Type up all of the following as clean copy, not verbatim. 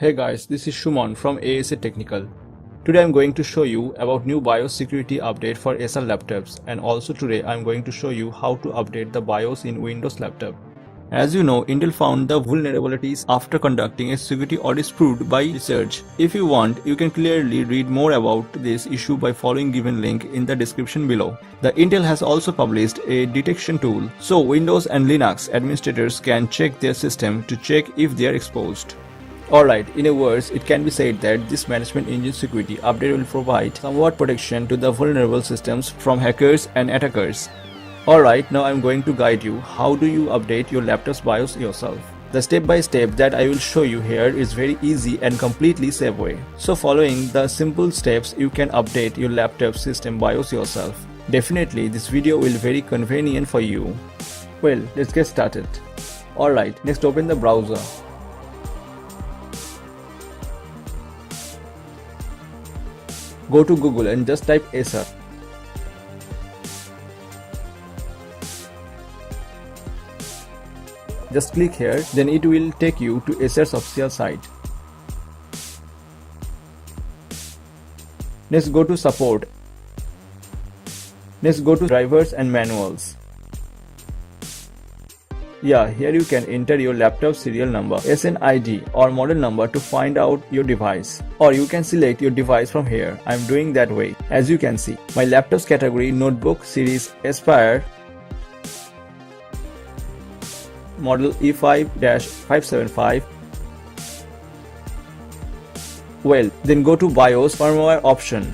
Hey guys, this is Shumon from Acer Technical. Today I'm going to show you about new BIOS security update for Acer laptops, and also today I'm going to show you how to update the BIOS in Windows laptop. As you know, Intel found the vulnerabilities after conducting a security audit proved by research. If you want, you can clearly read more about this issue by following given link in the description below. The Intel has also published a detection tool, so Windows and Linux administrators can check their system to check if they are exposed. Alright, in a words, it can be said that this management engine security update will provide somewhat protection to the vulnerable systems from hackers and attackers. Alright, now I'm going to guide you how do you update your laptop's BIOS yourself. The step-by-step that I will show you here is very easy and completely safe way. So following the simple steps, you can update your laptop system BIOS yourself. Definitely, this video will be very convenient for you. Well, let's get started. Alright, next open the browser. Go to Google and just type Acer. Just click here, then it will take you to Acer's official site. Next go to support. Next go to drivers and manuals. Yeah, here you can enter your laptop serial number, SNID or model number to find out your device. Or you can select your device from here. I'm doing that way. As you can see, my laptop's category notebook series Aspire model E5-575. Well, then go to BIOS firmware option.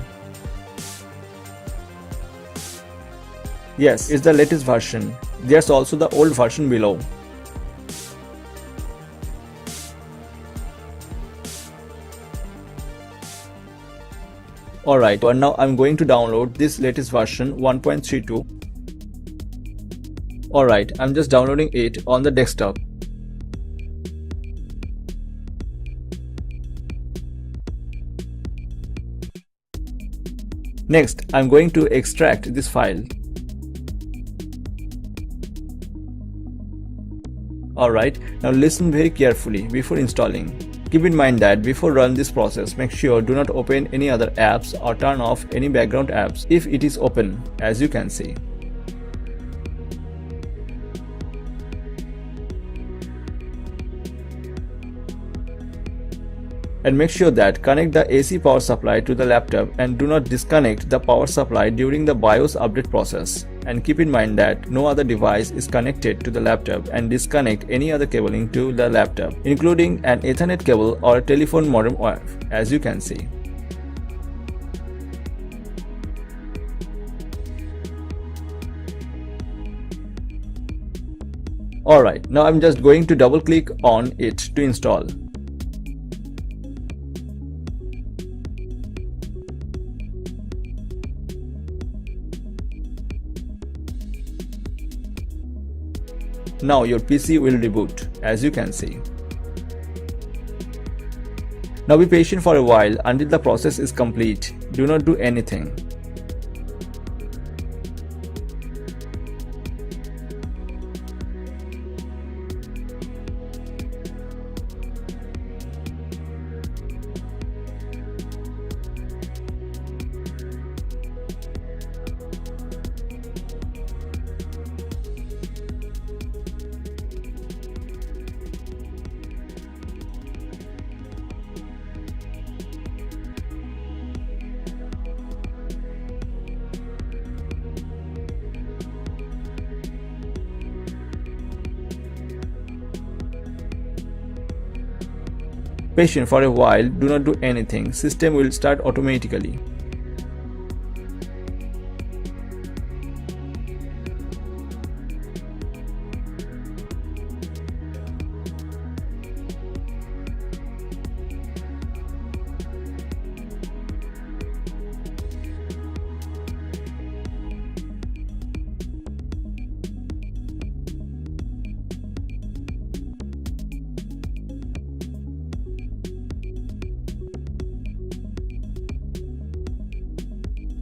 Yes, it's the latest version. There's also the old version below. Alright, and now I'm going to download this latest version 1.32. Alright, I'm just downloading it on the desktop. Next, I'm going to extract this file. Alright, now listen very carefully before installing. Keep in mind that before run this process, make sure do not open any other apps or turn off any background apps if it is open, as you can see. And make sure that connect the AC power supply to the laptop and do not disconnect the power supply during the BIOS update process. And keep in mind that no other device is connected to the laptop, and disconnect any other cabling to the laptop, including an Ethernet cable or a telephone modem wire, as you can see. Alright, now I'm just going to double click on it to install. Now your PC will reboot, as you can see. Now be patient for a while until the process is complete. Do not do anything. Patient for a while, do not do anything, system will start automatically.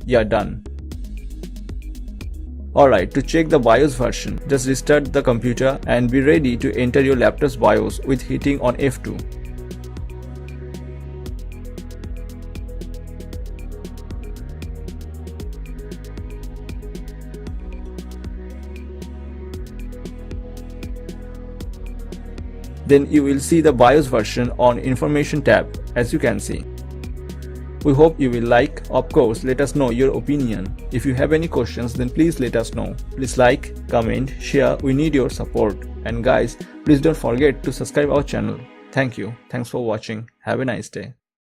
Yeah, done. Alright, to check the BIOS version, just restart the computer and be ready to enter your laptop's BIOS with hitting on F2. Then you will see the BIOS version on Information tab, as you can see. We hope you will like. Of course, let us know your opinion. If you have any questions, then please let us know. Please like, comment, share. We need your support. And guys, please don't forget to subscribe our channel. Thank you. Thanks for watching. Have a nice day.